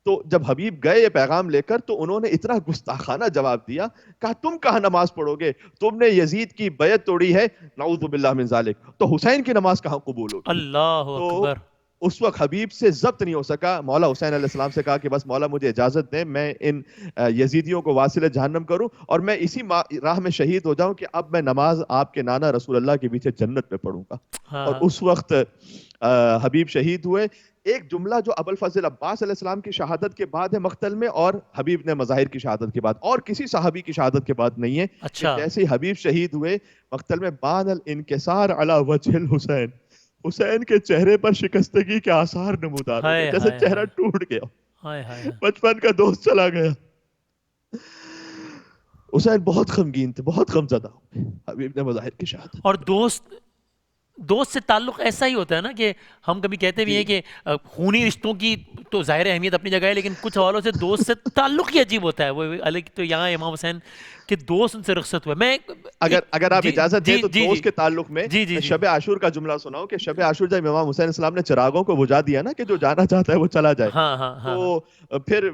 [SPEAKER 2] تو جب حبیب گئے یہ پیغام لے کر تو انہوں نے اتنا گستاخانہ جواب دیا, کہا تم کہاں نماز پڑھو گے, تم نے یزید کی بیعت توڑی ہے, نعوذ باللہ من ذالک, تو حسین کی نماز کہاں قبول ہوگی.
[SPEAKER 1] اللہ اکبر.
[SPEAKER 2] اس وقت حبیب سے ضبط نہیں ہو سکا. مولا حسین علیہ السلام سے کہا کہ بس مولا مجھے اجازت دیں, میں ان یزیدیوں کو واصل جہنم کروں اور میں اسی راہ میں شہید ہو جاؤں کہ اب میں نماز آپ کے نانا رسول اللہ کے پیچھے جنت میں پڑھوں گا. اور اس وقت حبیب شہید ہوئے. ایک جملہ جو ابوالفضل عباس علیہ السلام کی شہادت کے بعد ہے مقتل میں, اور حبیب نے مظاہر کی شہادت کے بعد, اور کسی صحابی کی شہادت کے بعد نہیں ہے. جیسے ہی حبیب شہید ہوئے مقتل میں, بان الانکسار علی وجہ الحسین, حسین کے چہرے پر شکستگی کے آثار نمودار ہو گئے, جیسے چہرہ ٹوٹ گیا, بچپن کا دوست چلا گیا. حسین بہت غمگین تھے, بہت غمزدہ ہوئے حبیب نے مظاہر کی شہادت.
[SPEAKER 1] اور دوست سے تعلق ایسا ہی ہوتا ہے نا کہ ہم کبھی کہتے بھی ہیں کہ خونی رشتوں کی تو ظاہر اہمیت اپنی جگہ ہے, لیکن کچھ حوالوں سے دوست سے تعلق ہی عجیب ہوتا ہے. وہ الگ, تو یہاں امام حسین کہ دوست ان سے رخصت ہوئے. میں
[SPEAKER 2] اگر آپ اجازت دیں تو دوست کے تعلق میں شب عاشور کا جملہ سناؤں کہ شب عاشور جب امام حسین السلام نے چراغوں کو بجھا دیا نا کہ جو جانا چاہتا ہے وہ چلا جائے, تو پھر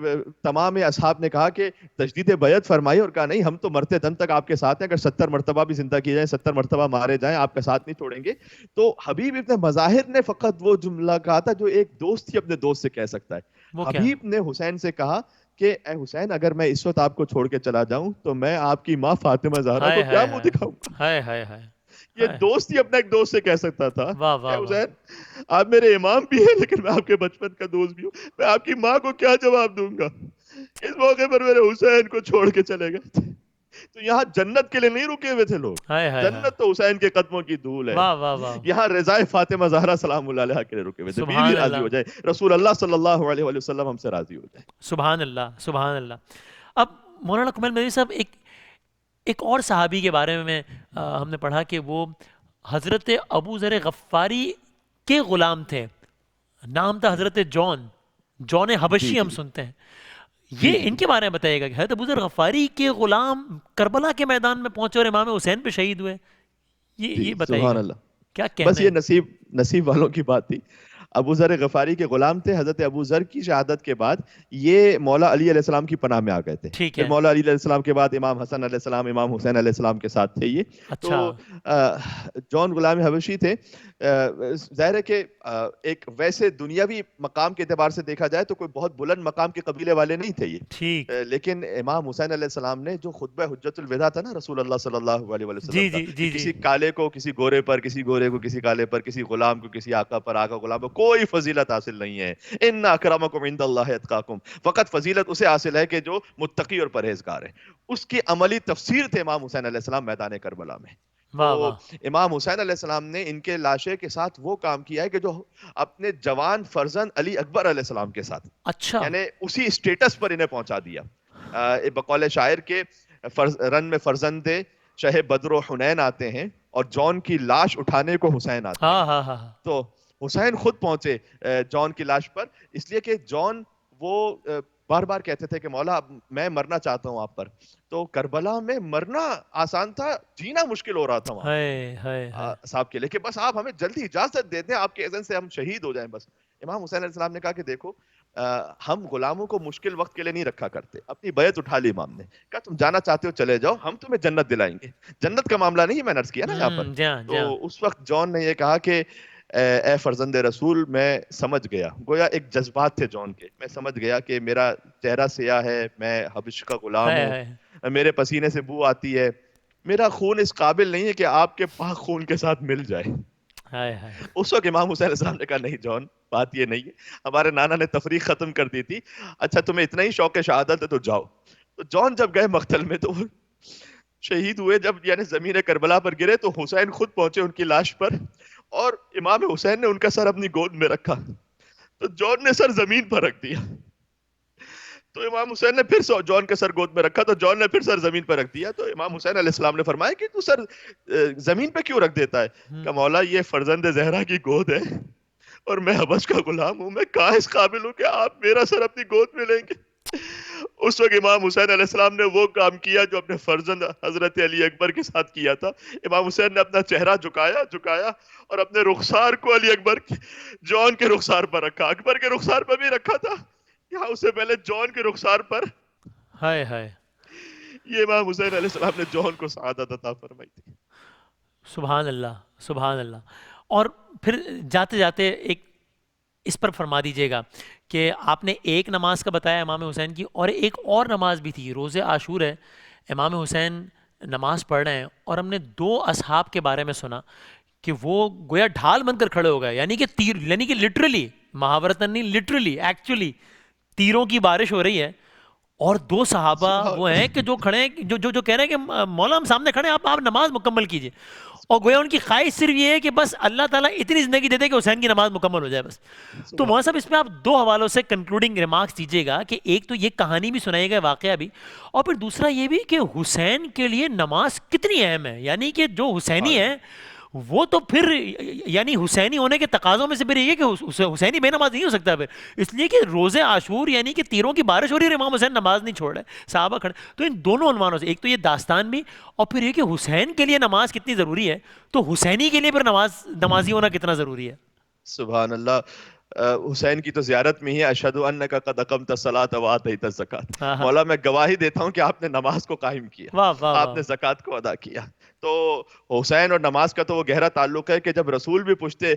[SPEAKER 2] تمام اصحاب نے کہا کہ تجدید بیعت فرمائی اور کہا نہیں ہم تو مرتے دم تک آپ کے ساتھ ہیں, اگر 70 مرتبہ بھی زندہ کیے جائیں 70 مرتبہ مارے جائیں آپ کا ساتھ نہیں چھوڑیں گے. تو حبیب ابن مظاہر نے فقط وہ جملہ کہا تھا جو ایک دوست ہی اپنے دوست سے کہہ سکتا ہے. حبیب نے حسین سے کہا کہ اے حسین اگر میں اس وقت آپ کو چھوڑ کے چلا جاؤں تو میں آپ کی ماں فاطمہ زہرا کو کیا منہ دکھاؤں گا. یہ دوست ہی اپنا ایک دوست سے کہہ سکتا تھا اے حسین آپ میرے امام بھی ہیں لیکن میں آپ کے بچپن کا دوست بھی ہوں, میں آپ کی ماں کو کیا جواب دوں گا. اس موقع پر میرے حسین کو چھوڑ کے چلے گئے تھے. تو یہاں جنت کے لیے نہیں رکے ہوئے تھے لوگ, جنت تو حسین کے قدموں کی دھول ہے. یہاں رضائے فاطمہ زہرا سلام اللہ علیہا کے لیے رکے ہوئے تھے. بیوی راضی ہو جائے, رسول اللہ صلی اللہ علیہ وسلم ہم سے راضی ہو جائے.
[SPEAKER 1] سبحان اللہ, سبحان اللہ. اب مولانا کمال مدنی صاحب ایک اور صحابی کے بارے میں ہم نے پڑھا کہ وہ حضرت ابو ذر غفاری کے غلام تھے, نام تھا حضرت جون حبشی ہم سنتے ہیں. یہ ان کے بارے میں بتائیے گا کہ حضرت ابو ذر غفاری کے غلام کربلا کے میدان میں پہنچے اور امام حسین پہ شہید ہوئے, یہ بتائیے
[SPEAKER 2] سبحان
[SPEAKER 1] گا
[SPEAKER 2] اللہ.
[SPEAKER 1] کیا کہنا ہے.
[SPEAKER 2] بس یہ نصیب والوں کی بات تھی. ابو ذر غفاری کے غلام تھے. حضرت ابو ذر کی شہادت کے بعد یہ مولا علی علیہ السلام کی پناہ میں آ گئے تھے. پھر مولا علی علیہ السلام کے بعد امام حسن علیہ السلام, امام حسین علیہ السلام کے ساتھ تھے یہ. تو جون غلام حبشی تھے. ظاہر ہے کہ ایک ویسے دنیاوی مقام کے اعتبار سے دیکھا جائے تو کوئی بہت بلند مقام کے قبیلے والے نہیں تھے یہ, لیکن امام حسین علیہ السلام نے جو خطبہ حجت الوداع تھا نا رسول اللہ صلی اللہ علیہ وسلم کا, کسی کالے کو کسی گورے پر, کسی گورے کو کسی کالے پر, کسی غلام کو کسی آقا پر, آقا غلام پر کوئی فضیلت حاصل نہیں ہے. ان اکرمکم عند اللہ اتقاکم, فقط فضیلت اسے حاصل ہے کہ جو متقی اور پرہیزگار ہے. اس کی عملی تفسیر تھے امام حسین علیہ السلام میدان کربلا میں. تو امام حسین علیہ السلام نے ان کے لاشے کے ساتھ وہ کام کیا ہے کہ جو اپنے جوان فرزند علی اکبر علیہ السلام کے ساتھ, یعنی اسی اسٹیٹس پر انہیں پہنچا دیا. بقول شاعر کے رن میں فرزند شہ بدر و حنین آتے ہیں اور جون کی لاش اٹھانے کو حسین آتے ہیں. تو حسین خود پہنچے جون کی لاش پر, اس لیے کہ جون وہ بار بار کہتے تھے کہ مولا میں مرنا چاہتا ہوں آپ پر. تو کربلا میں مرنا آسان تھا, جینا مشکل ہو رہا تھا وہاں صاحب کے لیے کہ بس آپ ہمیں جلدی اجازت دے دیں, آپ کے اذن سے ہم شہید ہو جائیں بس. امام حسین علیہ السلام نے کہا کہ دیکھو ہم غلاموں کو مشکل وقت کے لیے نہیں رکھا کرتے. اپنی بیعت اٹھا لی امام نے, کہا تم جانا چاہتے ہو چلے جاؤ, ہم تمہیں جنت دلائیں گے. جنت کا معاملہ نہیں میں نے عرض کیا نا یہاں پر. تو اس وقت جون نے یہ کہا کہ اے فرزند رسول میں سمجھ گیا, گویا ایک جذبات تھے جون کے, میں سمجھ گیا کہ میرا چہرہ سیاہ ہے, میں حبش کا غلام ہوں, میرے پسینے سے بو آتی ہے, میرا خون اس قابل نہیں ہے کہ آپ کے پاک خون کے ساتھ مل جائے. اس وقت امام حسین علیہ السلام نے کہا نہیں جون بات یہ نہیں ہے, ہمارے نانا نے تفریق ختم کر دی تھی, اچھا تمہیں اتنا ہی شوق شہادت ہے تو جاؤ. تو جون جب گئے مقتل میں تو شہید ہوئے, جب یعنی زمین کربلا پر گرے تو حسین خود پہنچے ان کی لاش پر, اور امام حسین نے ان کا سر اپنی گود میں رکھا, تو جون نے سر زمین پر رکھ دیا. تو امام حسین نے پھر جون کا سر گود میں رکھا, تو جون نے پھر سر زمین پر رکھ دیا. تو امام حسین علیہ السلام نے فرمایا کہ تو سر زمین پہ کیوں رکھ دیتا ہے؟ کہ مولا یہ فرزند زہرا کی گود ہے اور میں حبش کا غلام ہوں, میں کہاں اس قابل ہوں کہ آپ میرا سر اپنی گود میں لیں گے. اس وقت امام حسین علیہ السلام نے وہ کام کیا جو اپنے فرزند حضرت علی اکبر کے ساتھ کیا تھا. امام حسین نے اپنا چہرہ جھکایا اور اپنے رخسار کو علی اکبر جون کے رخسار پر رکھا. اکبر کے رخسار پر بھی رکھا تھا, یہاں اس سے پہلے جون کے رخسار پر. یہ امام حسین علیہ السلام نے جون کو سعادت عطا فرمائی تھی.
[SPEAKER 1] سبحان اللہ, سبحان اللہ. اور پھر جاتے جاتے ایک اس پر فرما دیجئے گا کہ آپ نے ایک نماز کا بتایا امام حسین کی, اور ایک اور نماز بھی تھی, روز عاشور ہے, امام حسین نماز پڑھ رہے ہیں اور ہم نے 2 اصحاب کے بارے میں سنا کہ وہ گویا ڈھال بن کر کھڑے ہو گئے, یعنی کہ تیر, یعنی کہ لٹرلی, محاورتاً نہیں, لٹرلی ایکچولی تیروں کی بارش ہو رہی ہے, اور 2 صحابہ وہ ہیں کہ جو کھڑے ہیں, جو کہہ رہے ہیں کہ مولا ہم سامنے کھڑے ہیں, آپ نماز مکمل کیجئے. اور گویا ان کی خواہش صرف یہ ہے کہ بس اللہ تعالیٰ اتنی زندگی دے دے کہ حسین کی نماز مکمل ہو جائے بس. تو مولانا صاحب اس پہ آپ 2 حوالوں سے کنکلوڈنگ ریمارکس دیجیے گا کہ ایک تو یہ کہانی بھی سنائیے گا, واقعہ بھی, اور پھر دوسرا یہ بھی کہ حسین کے لیے نماز کتنی اہم ہے, یعنی کہ جو حسینی ہیں وہ تو پھر یعنی حسینی ہونے کے تقاضوں میں سے پھر یہ کہ حسینی بے نماز نہیں ہو سکتا پھر، اس لیے کہ روز عاشور یعنی کہ تیروں کی بارش ہو رہی ہے، امام حسین نماز نہیں چھوڑ رہے، صحابہ کھڑے. تو ان دونوں عنوانوں سے ایک تو یہ داستان بھی، اور پھر یہ کہ حسین کے لیے نماز کتنی ضروری ہے، تو حسینی کے لیے پھر نمازی ہونا کتنا ضروری ہے.
[SPEAKER 2] سبحان اللہ. حسین کی تو زیارت میں ہی اشہد انک قد اقمت الصلاۃ و آتیت الزکوٰۃ.
[SPEAKER 1] ہاں ہاں.
[SPEAKER 2] مولا میں گواہی دیتا ہوں کہ آپ نے نماز کو قائم کیا،
[SPEAKER 1] واہ واہ
[SPEAKER 2] آپ
[SPEAKER 1] واہ.
[SPEAKER 2] نے زکوٰۃ کو ادا کیا. تو حسین اور نماز کا تو وہ گہرا تعلق ہے کہ جب رسول بھی پوچھتے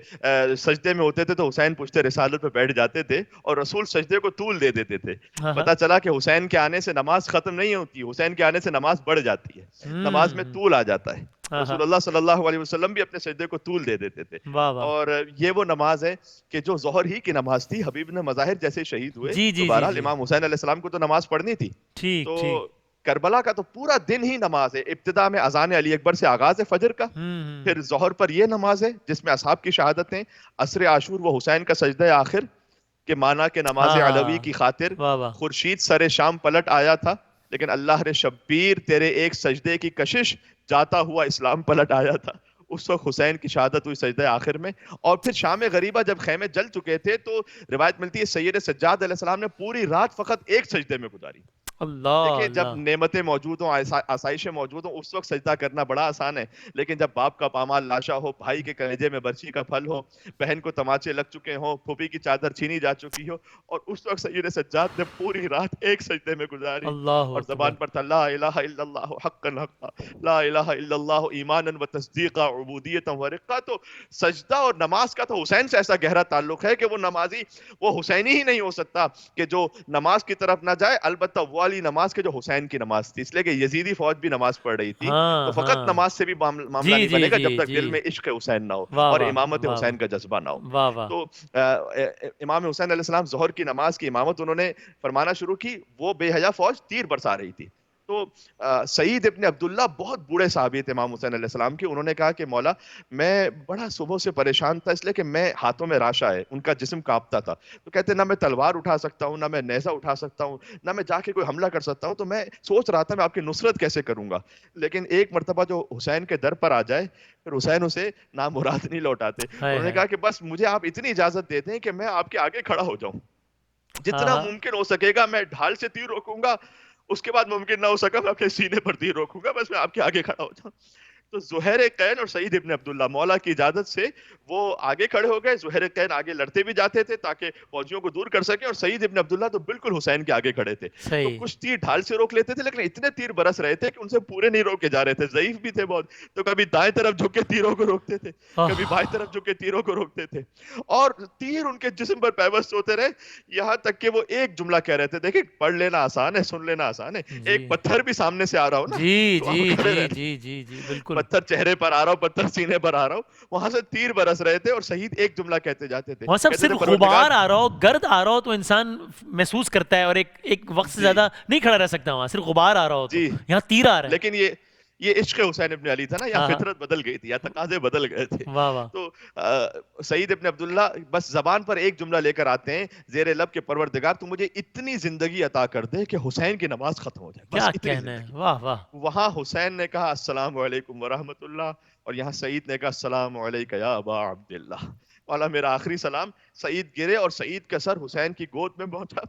[SPEAKER 2] سجدے میں ہوتے تھے تو حسین پوچھتے رسالت پہ بیٹھ جاتے تھے اور رسول سجدے کو طول دے دیتے تھے.
[SPEAKER 1] ہاں ہاں.
[SPEAKER 2] پتہ چلا کہ حسین کے آنے سے نماز ختم نہیں ہوتی، حسین کے آنے سے نماز بڑھ جاتی ہے، نماز میں طول آ جاتا ہے.
[SPEAKER 1] ہاں ہاں.
[SPEAKER 2] رسول اللہ صلی اللہ علیہ وسلم بھی اپنے سجدے کو طول دے دیتے تھے.
[SPEAKER 1] واہ واہ.
[SPEAKER 2] اور یہ وہ نماز ہے کہ جو ظہر ہی کی نماز تھی، حبیب نے مظاہر جیسے شہید ہوئے
[SPEAKER 1] جی
[SPEAKER 2] تو
[SPEAKER 1] جی جی
[SPEAKER 2] بہرحال
[SPEAKER 1] جی.
[SPEAKER 2] امام حسین علیہ السلام کو تو نماز پڑھنی تھی.
[SPEAKER 1] ٹھیک
[SPEAKER 2] تو
[SPEAKER 1] ٹھیک.
[SPEAKER 2] کربلا کا تو پورا دن ہی نماز ہے. ابتدا میں اذان علی اکبر سے آغاز ہے فجر کا، پھر ظہر پر یہ نماز ہے جس میں اصحاب کی شہادتیں، عصر عاشور وہ حسین کا سجدہ آخر کہ مانا کہ نماز
[SPEAKER 1] ہاں
[SPEAKER 2] علوی
[SPEAKER 1] ہاں.
[SPEAKER 2] کی خاطر
[SPEAKER 1] واہ واہ.
[SPEAKER 2] خورشید سر شام پلٹ آیا تھا، لیکن اللہ رے شبیر تیرے ایک سجدے کی کشش جاتا ہوا اسلام پلٹ آیا تھا. اس وقت حسین کی شہادت ہوئی سجدہ آخر میں. اور پھر شام غریبہ جب خیمے جل چکے تھے تو روایت ملتی ہے سید سجاد علیہ السلام نے پوری رات فقط ایک سجدے میں گزاری.
[SPEAKER 1] اللہ
[SPEAKER 2] دیکھیں جب
[SPEAKER 1] اللہ.
[SPEAKER 2] نعمتیں موجود ہوں، آسائشیں موجود ہوں، اس وقت سجدہ کرنا بڑا آسان ہے. لیکن جب باپ کا پامال لاشا ہو، بھائی کے کلیجے میں برچی کا پھل ہو، بہن کو تماچے لگ چکے ہوں، پھوپھی کی چادر چھینی جا چکی ہو، اور اس وقت سید سجاد نے پوری رات ایک سجدے میں گزاری
[SPEAKER 1] اللہ
[SPEAKER 2] اور
[SPEAKER 1] اکبر.
[SPEAKER 2] زبان پر تھا لا الہ الا اللہ حقا حقا، لا الہ الا اللہ ایمانا و تصدیقا عبودیتا و رقا. تو سجدہ اور نماز کا تو حسین سے ایسا گہرا تعلق ہے کہ وہ نمازی وہ حسینی ہی نہیں ہو سکتا کہ جو نماز کی طرف نہ جائے. البتہ وہ والی نماز کے جو حسین کی نماز تھی، اس لیے کہ یزیدی فوج بھی نماز پڑھ رہی تھی. تو
[SPEAKER 1] ہاں
[SPEAKER 2] فقط
[SPEAKER 1] ہاں.
[SPEAKER 2] نماز سے بھی معاملہ
[SPEAKER 1] جی
[SPEAKER 2] نہیں
[SPEAKER 1] جی
[SPEAKER 2] بنے گا
[SPEAKER 1] جی
[SPEAKER 2] جب تک
[SPEAKER 1] جی.
[SPEAKER 2] دل میں عشق حسین نہ ہو
[SPEAKER 1] واہ
[SPEAKER 2] اور
[SPEAKER 1] واہ.
[SPEAKER 2] امامت
[SPEAKER 1] واہ
[SPEAKER 2] حسین
[SPEAKER 1] واہ.
[SPEAKER 2] کا جذبہ نہ ہو.
[SPEAKER 1] واہ واہ.
[SPEAKER 2] تو امام حسین علیہ السلام ظہر کی نماز کی امامت انہوں نے فرمانا شروع کی، وہ بے حیا فوج تیر برسا رہی تھی. تو سعید ابن عبداللہ بہت بوڑھے صحابی تھے امام حسین علیہ السلام کے. انہوں نے کہا کہ مولا میں بڑا صبح سے پریشان تھا، اس لیے کہ میں ہاتھوں میں راشا ہے، ان کا جسم کانپتا تھا. تو کہتے نہ میں تلوار اٹھا سکتا ہوں، نہ میں نیزہ اٹھا سکتا ہوں، نہ میں جا کے کوئی حملہ کر سکتا ہوں. تو میں سوچ رہا تھا میں آپ کی نصرت کیسے کروں گا. لیکن ایک مرتبہ جو حسین کے در پر آ جائے پھر حسین اسے نامراد نہیں لوٹاتے.
[SPEAKER 1] ہائے
[SPEAKER 2] انہوں نے
[SPEAKER 1] ہائے.
[SPEAKER 2] کہا کہ بس مجھے آپ اتنی اجازت دے دیں کہ میں آپ کے آگے کھڑا ہو جاؤں،
[SPEAKER 1] ہاں
[SPEAKER 2] جتنا
[SPEAKER 1] ہاں.
[SPEAKER 2] ممکن ہو سکے گا میں ڈھال سے تیر روکوں گا، اس کے بعد ممکن نہ ہو سکا میں اپنے سینے پر تیر روکوں گا، بس میں آپ کے آگے کھڑا ہو جاؤں. تو زہیر قین اور سعید ابن عبداللہ مولا کی اجازت سے وہ آگے کھڑے ہو گئے. زہیر قین آگے لڑتے بھی جاتے تھے تاکہ فوجیوں کو دور کر سکیں، اور سعید ابن عبداللہ تو بالکل حسین کے آگے کھڑے تھے. تو
[SPEAKER 1] صحیح.
[SPEAKER 2] کچھ تیر ڈھال سے روک لیتے تھے لیکن اتنے تیر برس رہے تھے کہ ان سے پورے نہیں روکے جا رہے تھے، ضعیف بھی تھے بہت. تو کبھی دائیں طرف جھک کے تیروں کو روکتے تھے، کبھی بائیں طرف جھک کے تیروں کو روکتے تھے، اور تیر ان کے جسم پر پیوست ہوتے رہے. یہاں تک کہ وہ ایک جملہ کہہ رہے تھے، دیکھیں پڑھ لینا آسان ہے، سن لینا آسان ہے،
[SPEAKER 1] جی
[SPEAKER 2] ایک پتھر بھی سامنے سے آ رہا ہو نا
[SPEAKER 1] جی
[SPEAKER 2] تو آپ
[SPEAKER 1] جی
[SPEAKER 2] کھڑے
[SPEAKER 1] جی
[SPEAKER 2] رہنا،
[SPEAKER 1] جی جی جی بالکل.
[SPEAKER 2] پتھر چہرے پر آ رہا ہو، پتھر سینے پر آ رہا ہو، وہاں سے تیر برس رہے تھے اور شہید ایک جملہ کہتے جاتے تھے،
[SPEAKER 1] وہاں سب
[SPEAKER 2] کہتے تھے
[SPEAKER 1] صرف
[SPEAKER 2] پروردگار.
[SPEAKER 1] غبار آ رہا ہو، گرد آ رہا ہو تو انسان محسوس کرتا ہے، اور ایک وقت سے
[SPEAKER 2] جی
[SPEAKER 1] زیادہ نہیں کھڑا رہ سکتا وہاں، صرف غبار آ رہا ہو تو.
[SPEAKER 2] جی.
[SPEAKER 1] یہاں تیر آ رہے ہیں.
[SPEAKER 2] لیکن یہ عشق حسین ابن علی تھا نا، یا
[SPEAKER 1] ہاں ہاں.
[SPEAKER 2] فطرت بدل گئی تھی یا تقاضے بدل گئے تھے.
[SPEAKER 1] واہ واہ.
[SPEAKER 2] تو سعید ابن عبداللہ بس زبان پر ایک جملہ لے کر آتے ہیں زیر لب کے پروردگار تو مجھے اتنی زندگی عطا کر دے کہ حسین کی نماز ختم ہو جائے، بس
[SPEAKER 1] کیا
[SPEAKER 2] اتنی
[SPEAKER 1] کہنا ہے.
[SPEAKER 2] زندگی.
[SPEAKER 1] واہ واہ.
[SPEAKER 2] وہاں حسین نے کہا السلام علیکم ورحمۃ اللہ، اور یہاں سعید نے کہا السلام علیکم یا ابا عبداللہ. والا میرا آخری سلام. سعید گرے اور سعید کا سر حسین کی گود میں پہنچا.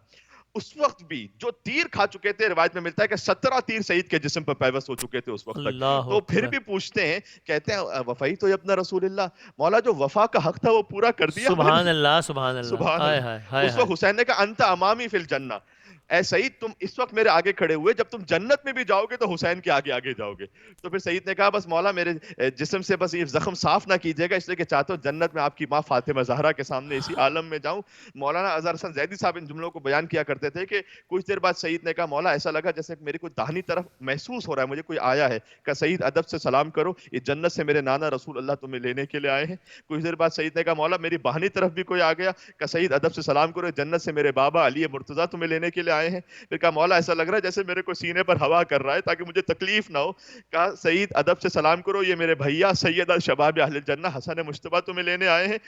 [SPEAKER 2] اس وقت بھی جو تیر کھا چکے تھے، روایت میں ملتا ہے کہ 17 تیر سعید کے جسم پر پیوست ہو چکے تھے اس وقت تک.
[SPEAKER 1] اللہ
[SPEAKER 2] تو پھر
[SPEAKER 1] اکبر.
[SPEAKER 2] بھی پوچھتے ہیں، کہتے ہیں وفائی تو ابن رسول اللہ، مولا جو وفا کا حق تھا وہ پورا کر دیا میں
[SPEAKER 1] سبحان
[SPEAKER 2] نے.
[SPEAKER 1] اللہ سبحان اللہ.
[SPEAKER 2] سبحان
[SPEAKER 1] ہائے
[SPEAKER 2] اللہ.
[SPEAKER 1] ہائے ہائے
[SPEAKER 2] اس
[SPEAKER 1] ہائے.
[SPEAKER 2] وقت حسین نے کہا انت امامی فی الجنہ، اے سعید تم اس وقت میرے آگے کھڑے ہوئے، جب تم جنت میں بھی جاؤ گے تو حسین کے آگے آگے جاؤ گے. تو پھر سعید نے کہا بس مولا میرے جسم سے بس یہ زخم صاف نہ کیجیے گا، اس لیے کہ چاہتا ہوں جنت میں آپ کی ماں فاطمہ زہرا کے سامنے اسی عالم میں جاؤں. مولانا اظہر حسن زیدی صاحب ان جملوں کو بیان کیا کرتے تھے کہ کچھ دیر بعد سعید نے کہا مولا ایسا لگا جیسے میری کوئی داہنی طرف محسوس ہو رہا ہے، مجھے کوئی آیا ہے. کہ سعید ادب سے سلام کرو، یہ جنت سے میرے نانا رسول اللہ تمہیں لینے کے لیے آئے ہیں. کچھ دیر بعد سعید نے کہا مولا میری باہنی طرف بھی کوئی آ گیا. کہ سعید ادب سے سلام کرو، جنت سے میرے بابا علی مرتضیٰ تمہیں لینے کے لیے آئے آئے ہیں. پھر کہا مولا ایسا لگ رہا ہے جیسے میرے کو سینے پر ہوا کر رہا ہے تاکہ مجھے تکلیف نہ ہو. کہا سعید ادب سے سلام کرو, یہ میرے بھیا سید الشباب اہل الجنہ حسن مجتبیٰ تمہیں لینے آئے ہیں.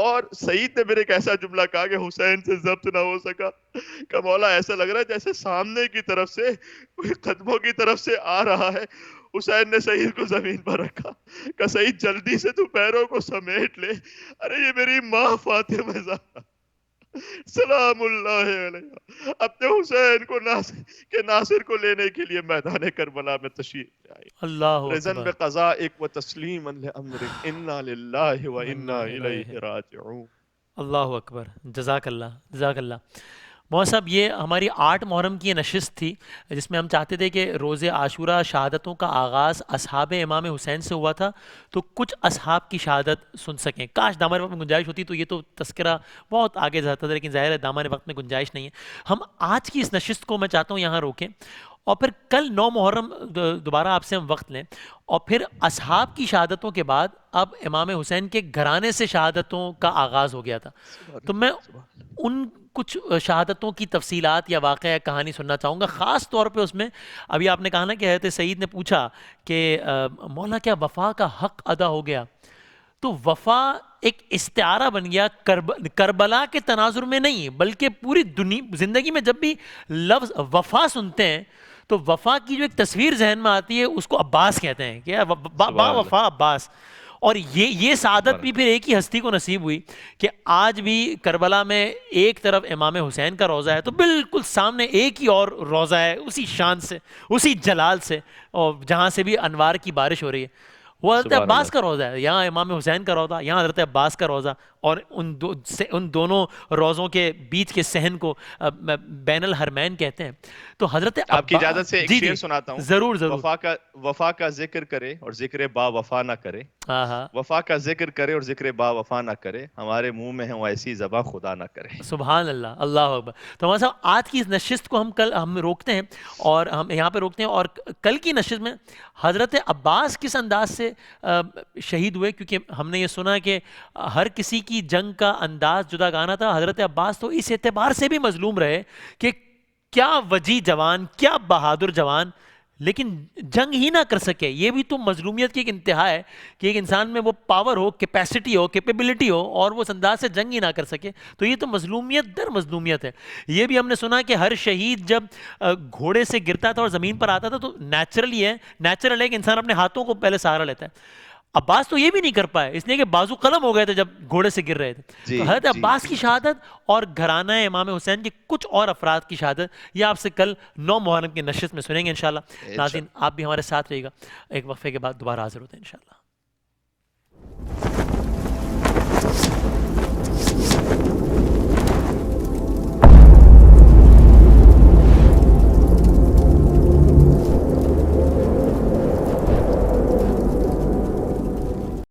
[SPEAKER 2] اور سعید نے میرے ایک ایسا جملہ کہا کہ حسین سے ضبط نہ ہو سکا. کہ مولا ایسا لگ رہا ہے جیسے سامنے کی طرف سے قدموں کی طرف سے آ رہا ہے. حسین نے سعید کو زمین پر رکھا. کہ سعید جلدی سے تو پیروں کو سمیٹ لے, ارے یہ میری ماں فاطمہ زہرا سلام اللہ علیہ اپنے حسین کو ناصر کو لینے کے لیے میدان کربلا میں تشریف لے آئی.
[SPEAKER 1] اللہ
[SPEAKER 2] رضن
[SPEAKER 1] اکبر.
[SPEAKER 2] بقضائک و تسلیما لامرک انا للہ و انا الیہ راجعون.
[SPEAKER 1] اللہ اکبر. جزاک اللہ, جزاک اللہ. مولانا صاحب یہ ہماری 8 محرم کی یہ نشست تھی جس میں ہم چاہتے تھے کہ روز عاشورہ شہادتوں کا آغاز اصحاب امام حسین سے ہوا تھا, تو کچھ اصحاب کی شہادت سن سکیں. کاش دامن وقت میں گنجائش ہوتی تو یہ تو تذکرہ بہت آگے جاتا تھا, لیکن ظاہر ہے دامن وقت میں گنجائش نہیں ہے. ہم آج کی اس نشست کو میں چاہتا ہوں یہاں روکیں, اور پھر کل 9 محرم دوبارہ آپ سے ہم وقت لیں, اور پھر اصحاب کی شہادتوں کے بعد اب امام حسین کے گھرانے سے شہادتوں کا آغاز ہو گیا تھا. تو میں ان کچھ شہادتوں کی تفصیلات یا واقعہ کہانی سننا چاہوں گا, خاص طور پہ اس میں ابھی آپ نے کہا نا کہ حضرت سعید نے پوچھا کہ مولا کیا وفا کا حق ادا ہو گیا, تو وفا ایک استعارہ بن گیا کربلا کے تناظر میں نہیں, بلکہ پوری دنیا زندگی میں جب بھی لفظ وفا سنتے ہیں تو وفا کی جو ایک تصویر ذہن میں آتی ہے اس کو عباس کہتے ہیں, کہ با وفا عباس. اور یہ سعادت بھی پھر ایک ہی ہستی کو نصیب ہوئی کہ آج بھی کربلا میں ایک طرف امام حسین کا روضہ ہے تو بالکل سامنے ایک ہی اور روضہ ہے اسی شان سے, اسی جلال سے, اور جہاں سے بھی انوار کی بارش ہو رہی ہے. وہ حضرت عباس کا روضہ ہے, یہاں امام حسین کا روضہ, یہاں حضرت عباس کا روضہ, اور ان دونوں روضوں کے بیچ کے صحن کو بین الحرمین کہتے ہیں. تو حضرت
[SPEAKER 2] آپ کی اجازت سے ایک شعر سناتا ہوں.
[SPEAKER 1] ضرور ضرور.
[SPEAKER 2] وفا کا ذکر کرے اور ذکر با وفا نہ کرے, وفا کا ذکر کرے اور ذکر با وفا نہ کرے, ہمارے منہ میں ہے وہ ایسی زباں خدا نہ کرے.
[SPEAKER 1] سبحان اللہ, اللہ اکبر. تو ہمارے صاحب آج کی اس نشست کو ہم روکتے ہیں, اور ہم یہاں پہ روکتے ہیں, اور کل کی نشست میں حضرت عباس کس انداز سے شہید ہوئے, کیونکہ ہم نے یہ سنا کہ ہر کسی کی جنگ کا انداز جدا گانا تھا. حضرت عباس تو اس اعتبار سے بھی مظلوم رہے کہ کیا وجی جوان, کیا بہادر جوان, لیکن جنگ ہی نہ کر سکے. یہ بھی تو مظلومیت کی ایک انتہا ہے کہ ایک انسان میں وہ پاور ہو, کیپیسٹی ہو, کیپیبلٹی ہو, اور وہ اس انداز سے جنگ ہی نہ کر سکے. تو یہ تو مظلومیت در مظلومیت ہے. یہ بھی ہم نے سنا کہ ہر شہید جب گھوڑے سے گرتا تھا اور زمین پر آتا تھا تو نیچرل ہے کہ انسان اپنے ہاتھوں کو پہلے سہارا لیتا ہے. عباس تو یہ بھی نہیں کر پائے, اس لیے کہ بازو قلم ہو گئے تھے جب گھوڑے سے گر رہے تھے. تو حضرت عباس کی شہادت اور گھرانہ امام حسین کے کچھ اور افراد کی شہادت یہ آپ سے کل 9 محرم کی نشست میں سنیں گے انشاءاللہ. ناظرین آپ بھی ہمارے ساتھ رہیے گا, ایک وقفے کے بعد دوبارہ حاضر ہوتے ہیں انشاءاللہ.